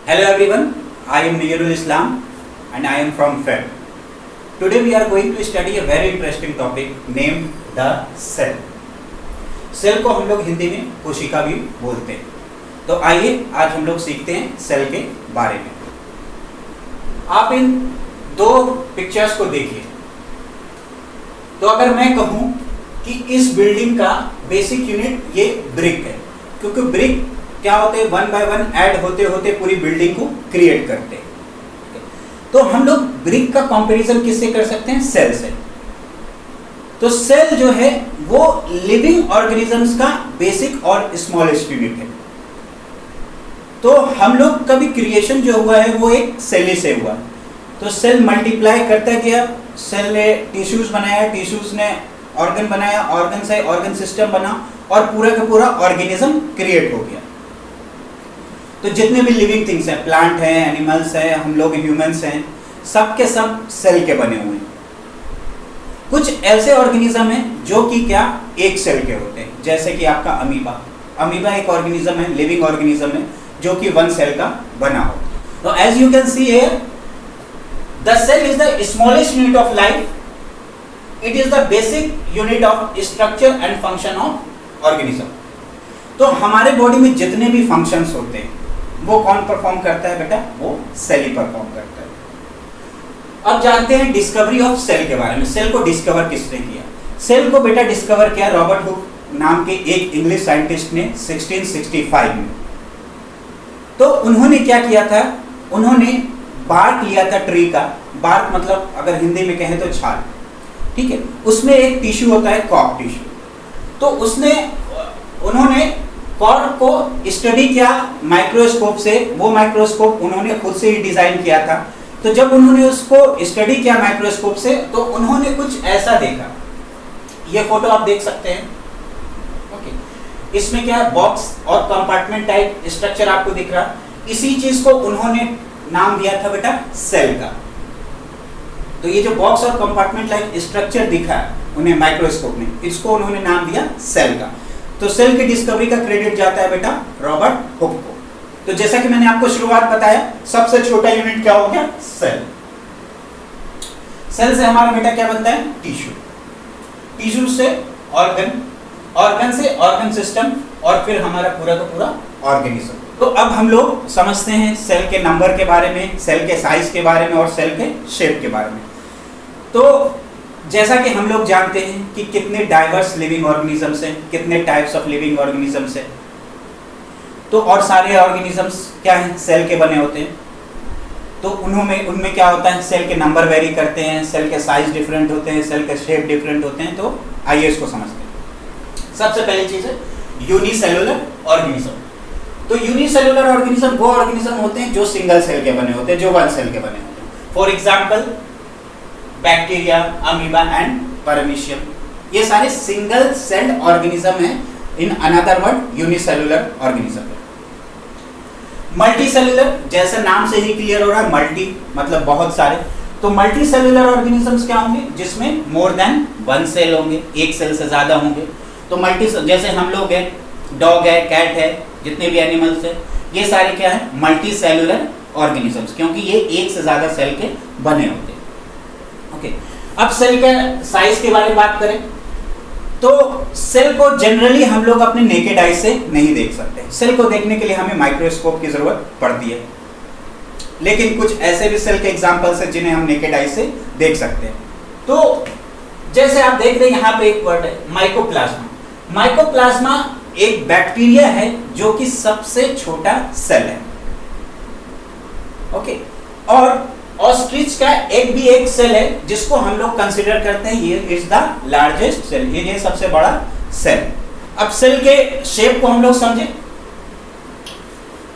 Hello everyone, I am Niyarul Islam and I am from FED. Today we are going to study a very interesting topic named the cell. Cell को हम लोग हिंदी में कोशिका भी बोलते हैं। तो आइए आज हम लोग सीखते हैं सेल के बारे में। आप इन दो पिक्चर्स को देखिए। तो अगर मैं कहूं कि इस बिल्डिंग का बेसिक यूनिट ये ब्रिक है, क्योंकि ब्रिक क्या होते हैं, वन बाय वन ऐड होते होते पूरी बिल्डिंग को क्रिएट करते हैं। तो हम लोग ब्रिक का कंपैरिजन किससे कर सकते हैं? सेल से। तो सेल जो है वो लिविंग ऑर्गेनिजम्स का बेसिक और स्मॉलेस्ट यूनिट है। तो हम लोग का भी क्रिएशन जो हुआ है वो एक सेल ही से हुआ। तो सेल मल्टीप्लाई करता गया, सेल ने टिश्यूज बनाया, टिश्यूज ने ऑर्गन बनाया, ऑर्गन से ऑर्गन सिस्टम बना और पूरा का पूरा ऑर्गेनिज्म क्रिएट हो गया। तो जितने भी लिविंग थिंग्स हैं, प्लांट हैं, एनिमल्स हैं, हम लोग ह्यूमंस हैं, सब के सब सेल के बने हुए हैं। कुछ ऐसे ऑर्गेनिज्म हैं जो कि क्या एक सेल के होते हैं, जैसे कि आपका अमीबा। अमीबा एक ऑर्गेनिज्म है, लिविंग ऑर्गेनिज्म है जो कि वन सेल का बना हो। तो as you can see here, the cell is the smallest unit of life. It is the basic unit of structure and function of organism. तो हमारे बॉडी में जितने भी फंक्शंस होते हैं वो कौन परफॉर्म करता है बेटा? वो सेल ही परफॉर्म करता है। अब जानते हैं डिस्कवरी ऑफ सेल के बारे में। सेल को डिस्कवर किसने किया? सेल को बेटा डिस्कवर किया रॉबर्ट हुक नाम के एक इंग्लिश साइंटिस्ट ने 1665 में। तो उन्होंने क्या किया था? उन्होंने बार्क लिया था ट्री का। बार्क मतलब अगर हिंदी में कहें तो छाल, ठीक है। उसमें एक टिश्यू होता है, कॉर्क टिश्यू। तो उन्होंने कॉर्क को स्टडी किया माइक्रोस्कोप से। वो माइक्रोस्कोप उन्होंने खुद से ही डिजाइन किया था। तो जब उन्होंने उसको स्टडी किया माइक्रोस्कोप से, तो उन्होंने कुछ ऐसा देखा। ये फोटो आप देख सकते हैं, ओके। इसमें क्या बॉक्स और कंपार्टमेंट टाइप स्ट्रक्चर आपको दिख रहा। इसी चीज को उन्होंने नाम दिया था बेटा सेल का। तो ये जो बॉक्स और कंपार्टमेंट टाइप स्ट्रक्चर दिखा उन्हें माइक्रोस्कोप में, इसको उन्होंने नाम दिया सेल का। तो सेल की डिस्कवरी का क्रेडिट जाता है बेटा रॉबर्ट हुक को। तो जैसा कि मैंने आपको शुरुआत बताया, सबसे छोटा यूनिट क्या हो गया? सेल। सेल से हमारा बेटा क्या बनता है? टिश्यू। टिश्यू से ऑर्गन, ऑर्गन से ऑर्गन सिस्टम और फिर हमारा पूरा का पूरा ऑर्गेनिज्म। तो अब हम लोग समझते हैं सेल के नंबर के बारे में, सेल के साइज के बारे में और सेल के शेप के बारे में। तो जैसा कि हम लोग जानते हैं कि कितने डाइवर्स लिविंग ऑर्गेनिजम्स हैं, कितने टाइप्स ऑफ लिविंग ऑर्गेनिजम्स हैं। तो और सारे ऑर्गेनिजम्स क्या हैं? सेल के बने होते हैं। तो उनमें क्या होता है? सेल के नंबर वेरी करते हैं, सेल के साइज डिफरेंट होते हैं, सेल के शेप डिफरेंट होते हैं। तो आइए इसको समझते हैं। सबसे पहली चीज है यूनिसेलुलर ऑर्गेनिज्म। तो यूनिसेलुलर ऑर्गेनिज्म वो ऑर्गेनिज्म होते हैं जो सिंगल सेल के बने होते हैं, जो वन सेल के बने होते हैं। For example bacteria, amoeba and paramecium, ये सारे सिंगल सेल्ड ऑर्गेनिज्म हैं। In another word unicellular organism. Multicellular, जैसे नाम से ही क्लियर हो रहा है, मल्टी मतलब बहुत सारे। तो मल्टी सेलुलर ऑर्गेनिजम्स क्या होंगे? जिसमें मोर देन वन सेल होंगे, एक सेल से ज्यादा होंगे। तो मल्टी, जैसे हम लोग हैं, डॉग है, कैट है, जितने भी एनिमल्स है, ये सारे क्या है? मल्टी सेलुलर ऑर्गेनिजम्स, क्योंकि ये एक से ज्यादा सेल के बने होते हैं। ओके, अब सेल के साइज के बारे में बात करें तो सेल को जनरली हम लोग अपने नेकेड आई से नहीं देख सकते। सेल को देखने के लिए हमें माइक्रोस्कोप की जरूरत पड़ती है। लेकिन कुछ ऐसे भी सेल के एग्जांपल्स हैं जिन्हें हम नेकेड आई से देख सकते हैं। तो जैसे आप देख रहे हैं यहाँ पे एक वर्ड है माइकोप्लाज्मा। माइकोप्लाज्मा एक बैक्टीरिया है जो कि सबसे छोटा सेल है, ओके। और ऑस्ट्रिच का एक भी एक सेल है जिसको हम लोग कंसीडर करते हैं ये इज द लार्जेस्ट सेल, ये सबसे बड़ा सेल। अब सेल के शेप को हम लोग समझे।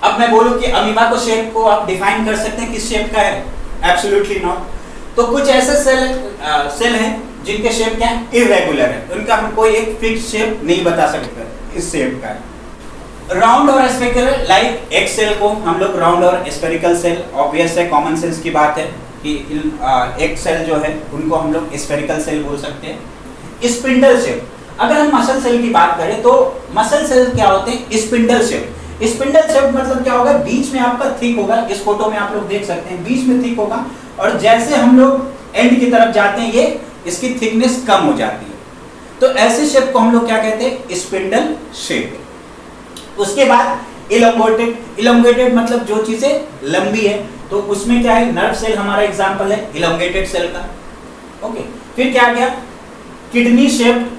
अब मैं बोलूं कि अमीबा को शेप को आप डिफाइन कर सकते हैं किस शेप का है? Absolutely not. तो कुछ ऐसे सेल हैं जिनके शेप क्या है? इरेगुलर है। उनका हम कोई एक फिक्स शेप नहीं बता सकते इस शेप का है। राउंड और स्फेरिकल, लाइक एक सेल को हम लोग राउंड और स्फेरिकल सेल, ऑब्वियस है, कॉमन सेंस की बात है कि एक सेल जो है उनको हम लोग स्फेरिकल सेल बोल सकते हैं। स्पिंडल शेप, अगर हम मसल सेल की बात करें तो मसल सेल क्या होते हैं? Spindle shape. स्पिंडल शेप मतलब क्या होगा, बीच में आपका थिक होगा, इस फोटो में आप लोग देख सकते हैं बीच में थिक होगा, और जैसे हम लोग एंड की तरफ जाते हैं ये इसकी थिकनेस कम हो जाती है। तो ऐसे शेप को हम लोग क्या कहते हैं, स्पिंडल शेप। उसके बाद इलोंगेटेड मतलब जो चीजें लंबी है, तो उसमें क्या है, नर्व सेल हमारा एग्जांपल है इलोंगेटेड सेल का। ओके, फिर क्या गया, किडनी शेप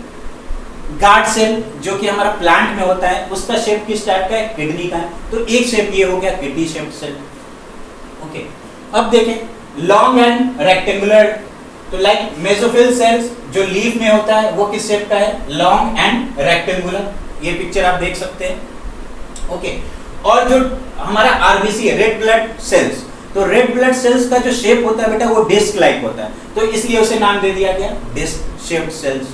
गार्ड सेल जो कि हमारा प्लांट में होता है, उसका शेप किस टाइप का है, किडनी का है। तो एक शेप ये हो गया किडनी शेप सेल। ओके, अब देखें लॉन्ग एंड रेक्टेंगुलर, तो लाइक मेसोफिल सेल्स जो लीफ में होता है वो किस शेप का है, लॉन्ग एंड रेक्टेंगुलर। ये पिक्चर आप देख सकते हैं। ओके, और जो हमारा आरबीसी है रेड ब्लड सेल्स, तो रेड ब्लड सेल्स का जो शेप होता है बेटा वो डिस्क लाइक होता है, तो इसलिए उसे नाम दे दिया गया डिस्क शेप्ड सेल्स।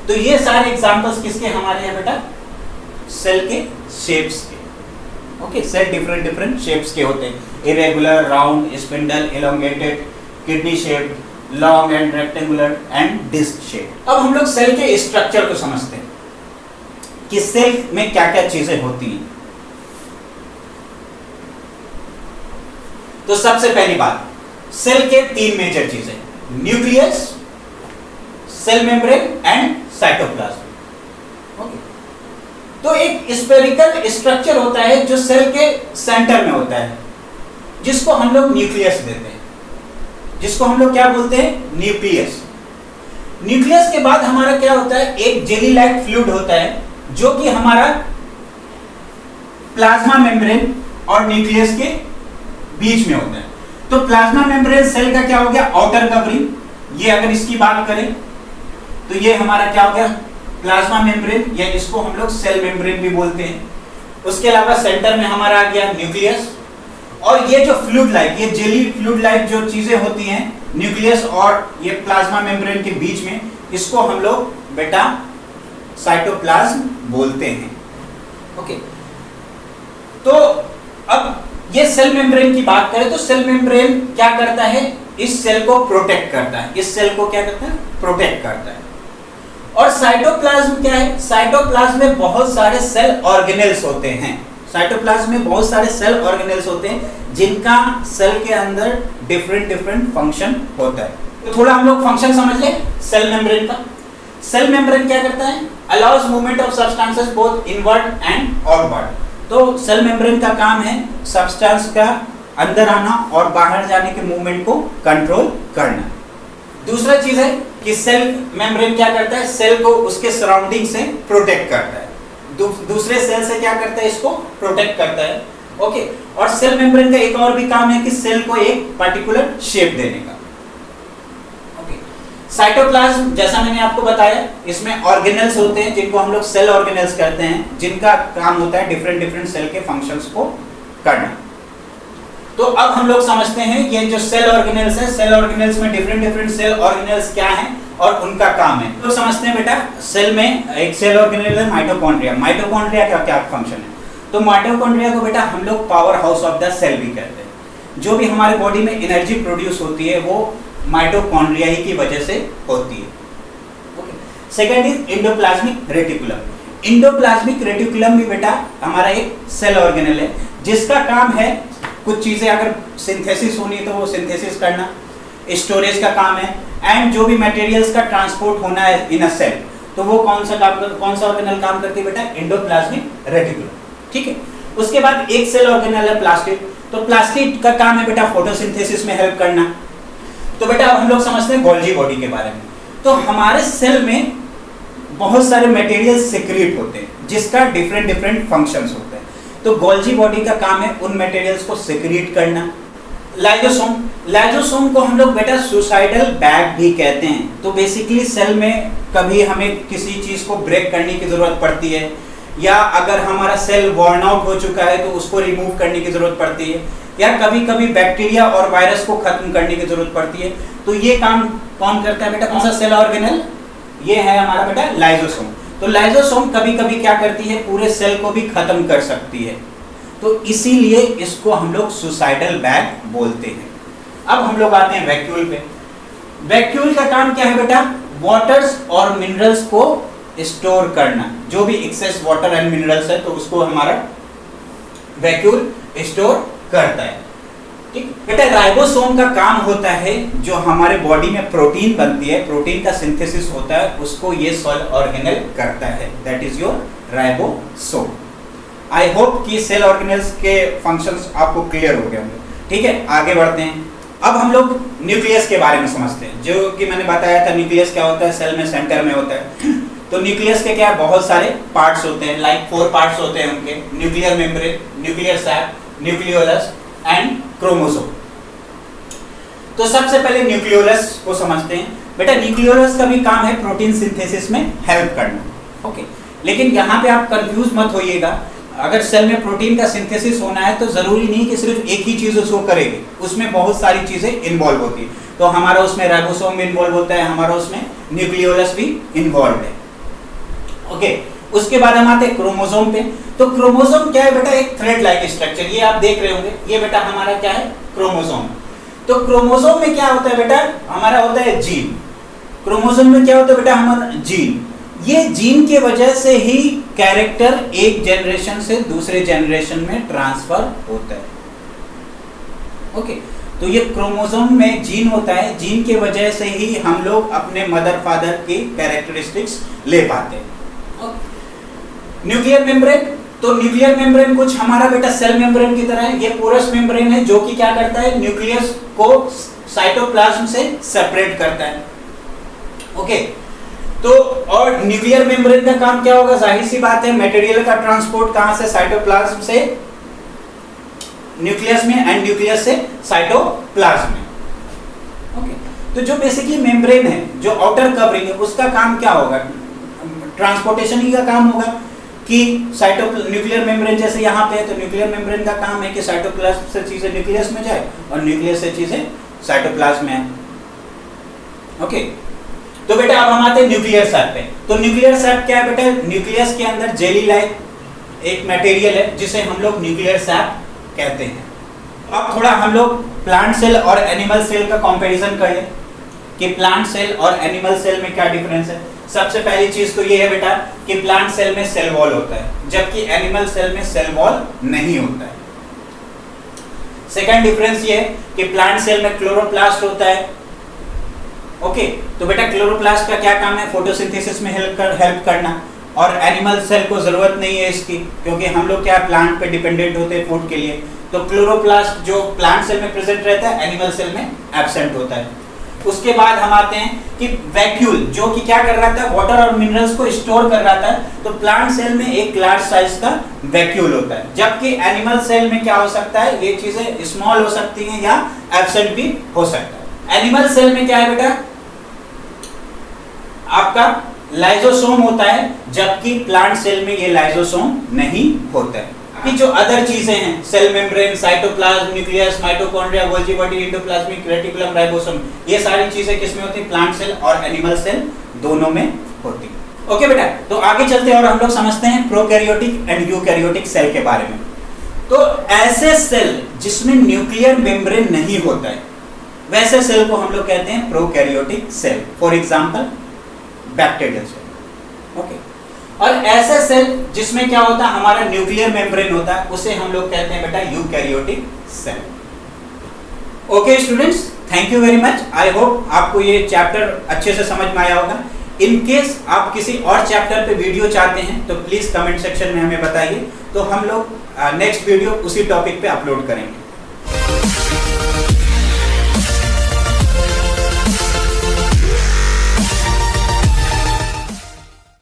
तो ये सारे एग्जांपल्स किसके हमारे हैं बेटा, सेल के शेप्स के। ओके, सेल डिफरेंट शेप्स के होते हैं, irregular, round, spindle, elongated, kidney shape, long and rectangular and disc shape. अब हम लोग सेल के स्ट्रक्चर को समझते हैं कि सेल में क्या क्या चीजें होती हैं। तो सबसे पहली बात, सेल के तीन मेजर चीजें, nucleus, cell membrane and cytoplasm. Okay, तो एक स्फेरिकल स्ट्रक्चर होता है जो सेल के सेंटर में होता है, जिसको हम लोग न्यूक्लियस देते हैं, जिसको हम लोग क्या बोलते हैं, न्यूक्लियस। न्यूक्लियस के बाद हमारा क्या होता है, एक जेली लाइक फ्लूइड होता है जो कि हमारा प्लाज्मा मेम्ब्रेन और न्यूक्लियस के बीच में होता है। तो प्लाज्मा मेम्ब्रेन सेल का क्या हो गया, आउटर कवरिंग। ये अगर इसकी बात करें तो ये हमारा क्या हो गया, प्लाज्मा मेम्ब्रेन, या इसको हम लोग सेल मेम्ब्रेन भी बोलते हैं। उसके अलावा सेंटर में हमारा आ गया न्यूक्लियस, और ये जो फ्लूइड लाइक, ये जेली फ्लूइड लाइक जो चीजें होती हैं न्यूक्लियस और ये प्लाज्मा मेम्ब्रेन के बीच में, इसको हम लोग बेटा साइटोप्लाज्म बोलते हैं। ओके, तो अब ये सेल मेम्ब्रेन की बात करें तो सेल मेम्ब्रेन क्या करता है, इस सेल को प्रोटेक्ट करता है, इस सेल को क्या करता है, प्रोटेक्ट करता है। और साइटोप्लाज्म क्या है, साइटोप्लाज्म में बहुत सारे सेल ऑर्गेनेल्स होते हैं। साइटोप्लाज्म में बहुत सारे सेल ऑर्गेनेल्स होते हैं जिनका सेल के अंदर डिफरेंट फंक्शन होता है। तो थोड़ा हम लोग फंक्शन समझ ले सेल मेम्ब्रेन का। सेल मेम्ब्रेन क्या करता है, allows movement of substances both inward and outward. तो सेल मेम्ब्रेन का काम है सब्सटेंस का अंदर आना और बाहर जाने के मूवमेंट को कंट्रोल करना। दूसरा चीज है कि सेल मेम्ब्रेन क्या करता है, सेल को उसके सराउंडिंग से प्रोटेक्ट करता है, दूसरे सेल से क्या करता है, इसको प्रोटेक्ट करता है। ओके, और सेल मेम्ब्रेन का एक और भी काम है कि सेल को एक पर्टिकुलर शेप देने का। ओके, साइटोप्लाज्म जैसा मैंने आपको बताया, इसमें ऑर्गेनेल्स होते हैं जिनको हम लोग सेल ऑर्गेनेल्स कहते हैं, जिनका काम होता है डिफरेंट सेल के फंक्शंस को करना। तो अब हम लोग समझते हैं ये जो सेल ऑर्गेनेल्स है, सेल ऑर्गेनेल्स में डिफरेंट सेल ऑर्गेनेल्स क्या हैं और उनका काम है। तो समझते हैं बेटा, सेल में एक सेल ऑर्गेनेल है माइटोकॉन्ड्रिया। माइटोकॉन्ड्रिया का क्या फंक्शन है, तो माइटोकॉन्ड्रिया को बेटा हम लोग power house of the cell भी कहते हैं। जो भी हमारे बॉडी में एनर्जी प्रोड्यूस होती है वो माइटोकॉन्ड्रिया ही की वजह से होती है। Okay, second is endoplasmic reticulum. Endoplasmic reticulum भी बेटा हमारा एक सेल ऑर्गेनेल है जिसका काम है कुछ चीजें अगर सिंथेसिस होनी है तो वो सिंथेसिस करना, स्टोरेज का काम है, एंड जो भी मटेरियल्स का ट्रांसपोर्ट होना है इन अ सेल, तो वो कौन सा ऑर्गेनल काम करती है बेटा, एंडोप्लाज्मिक रेटिकुलम। ठीक है, उसके बाद एक सेल ऑर्गेनल है प्लास्टिड। तो प्लास्टिड का काम है बेटा फोटोसिंथेसिस में हेल्प करना। तो बेटा अब हम लोग समझते हैं गोल्जी बॉडी के बारे में। तो हमारे सेल में बहुत सारे मटेरियल सिक्रीट होते हैं जिसका डिफरेंट फंक्शंस होते हैं। तो गोल्जी बॉडी का काम है उन मटेरियल्स को सिक्रीट करना। लाइजोसोम, लाइजोसोम को हम लोग बेटा सुसाइडल बैग भी कहते हैं। तो बेसिकली सेल में कभी हमें किसी चीज को ब्रेक करने की जरूरत पड़ती है, या अगर हमारा सेल वॉर्न आउट हो चुका है तो उसको रिमूव करने की जरूरत पड़ती है, या कभी कभी बैक्टीरिया और वायरस को खत्म करने की जरूरत पड़ती है। तो ये काम कौन करता है बेटा, कौन सा सेल ऑर्गेनल, ये है हमारा बेटा लाइजोसोम। तो लाइजोसोम कभी कभी क्या करती है, पूरे सेल को भी खत्म कर सकती है, तो इसीलिए इसको हम लोग सुसाइडल बैग बोलते हैं। अब हम लोग आते हैं वैक्यूल पे। वैक्यूल का काम क्या है बेटा, वाटर्स और मिनरल्स को स्टोर करना। जो भी एक्सेस वाटर एंड मिनरल्स है तो उसको हमारा वैक्यूल स्टोर करता है। ठीक बेटा, राइबोसोम का काम होता है जो हमारे बॉडी में प्रोटीन बनती है, प्रोटीन का सिंथेसिस होता है, उसको ये सेल ऑर्गेनेल करता है, that is your ribosome. I hope कि सेल ऑर्गेनेल्स के फंक्शंस आपको क्लियर हो गए होंगे। ठीक है, आगे बढ़ते हैं। अब हम लोग न्यूक्लियस के बारे में समझते हैं, जो कि मैंने बताया था न्यूक्लियस क्या होता है, सेल में सेंटर में होता है। तो न्यूक्लियस के क्या बहुत सारे पार्ट्स होते हैं, लाइक 4 पार्ट्स होते हैं उनके, nuclear membrane, nuclear sac, nucleolus and chromosome. तो सबसे पहले न्यूक्लियोलस को समझते हैं। बेटा, न्यूक्लियोलस का भी काम है प्रोटीन सिंथेसिस में हेल्प करना। ओके, लेकिन यहाँ पे आप कंफ्यूज मत होइएगा। अगर सेल में प्रोटीन का सिंथेसिस होना है तो जरूरी नहीं कि सिर्फ एक ही चीज उसको करेगी, उसमें बहुत सारी चीजें इन्वॉल्व होती है। तो हमारा उसमें राइबोसोम भी इन्वॉल्व होता है, हमारा उसमें न्यूक्लियोलस भी इन्वॉल्व है। ओके, उसके बाद हम आते हैं क्रोमोसोम पे। तो क्रोमोसोम क्या है बेटा, एक थ्रेड लाइक स्ट्रक्चर, ये आप देख रहे होंगे, ये बेटा हमारा क्या है, क्रोमोसोम। तो क्रोमोसोम में क्या होता है बेटा, हमारा होता है जीन। क्रोमोसोम में क्या होता है बेटा, हमारा जीन। ये जीन के वजह से ही कैरेक्टर एक जनरेशन से दूसरे जनरेशन में ट्रांसफर होता है। ओके, तो ये क्रोमोसोम में जीन होता है, जीन के वजह से ही हम लोग अपने मदर फादर की कैरेक्टरिस्टिक्स ले पाते हैं। न्यूक्लियर मेम्ब्रेन, तो न्यूक्लियर मेम्ब्रेन कुछ हमारा बेटा सेल मेम्ब्रेन की तरह है। ये पोरस मेम्ब्रेन है जो कि क्या करता है, न्यूक्लियस को साइटोप्लाज्म से सेपरेट करता है। ओके, तो और न्यूक्लियर मेम्ब्रेन का काम क्या होगा, जाहिर सी बात है, मटेरियल का ट्रांसपोर्ट कहां से, साइटोप्लाज्म से न्यूक्लियस में एंड न्यूक्लियस से साइटोप्लाज्म में। ओके, तो जो बेसिकली मेम्ब्रेन है, जो आउटर कवरिंग है, उसका काम क्या होगा, ट्रांसपोर्टेशन ही का काम होगा कि न्यूक्लियर मेम्ब्रेन जैसे यहाँ पे है, तो न्यूक्लियर मेम्ब्रेन का काम है कि साइटोप्लाज्म से चीजें न्यूक्लियस में जाए और न्यूक्लियस से चीजें साइटोप्लाज्म में आए। ओके, तो बेटा अब हम आते हैं न्यूक्लियर सैक पे। तो न्यूक्लियर सैक क्या है बेटा, न्यूक्लियस के अंदर जेली लाइक एक मटेरियल है जिसे हम लोग न्यूक्लियर सैक कहते हैं। अब थोड़ा हम लोग प्लांट सेल और एनिमल सेल का कंपैरिजन करें कि प्लांट सेल और एनिमल सेल में क्या डिफरेंस है। सबसे पहली चीज तो ये है बेटा कि प्लांट सेल में सेल वॉल होता है, जबकि एनिमल सेल में सेल वॉल नहीं होता है। सेकंड डिफरेंस ये है कि प्लांट सेल में क्लोरोप्लास्ट होता है। ओके, तो बेटा क्लोरोप्लास्ट का क्या काम है, फोटोसिंथेसिस में हेल्प करना, और एनिमल सेल को जरूरत नहीं है इसकी, क्योंकि हम लोग क्या प्लांट पे डिपेंडेंट होते हैं फूड के लिए। तो क्लोरोप्लास्ट जो प्लांट सेल में प्रेजेंट रहता है, एनिमल सेल में एब्सेंट होता है। उसके बाद हम आते हैं कि वैक्यूल, जो कि क्या कर रहा था, वाटर और मिनरल्स को स्टोर कर रहा था। तो प्लांट सेल में एक लार्ज साइज का वैक्यूल होता है, जबकि एनिमल सेल में क्या हो सकता है, ये चीजें स्मॉल हो सकती हैं या एब्सेंट भी हो सकता है। एनिमल सेल में क्या है बेटा, आपका लाइजोसोम होता है, जबकि प्लांट सेल में ये लाइजोसोम नहीं होता है। कि जो अदर चीजें हैं, cell membrane, cytoplasm, nucleus, mitochondria, Golgi body, endoplasmic reticulum, ribosome, ये सारी चीजें किसमें होती है, प्लांट सेल और एनिमल सेल दोनों में होती है। ओके बेटा, तो आगे चलते हैं और हम लोग समझते हैं प्रोकैरियोटिक एंड यूकैरियोटिक सेल के बारे में। तो ऐसे सेल जिसमें न्यूक्लियर मेम्ब्रेन नहीं होता है, वैसे सेल को हम लोग कहते हैं prokaryotic cell. For example bacterial cell. Okay, और ऐसे सेल जिसमें क्या होता है, हमारा न्यूक्लियर मेम्ब्रेन होता है, उसे हम लोग कहते हैं बेटा eukaryotic cell. Okay students, thank you very much. I hope आपको ये चैप्टर अच्छे से समझ में आया होगा। इन केस आप किसी और चैप्टर पे वीडियो चाहते हैं तो प्लीज कमेंट सेक्शन में हमें बताइए, तो हम लोग नेक्स्ट वीडियो उसी टॉपिक पे अपलोड करेंगे।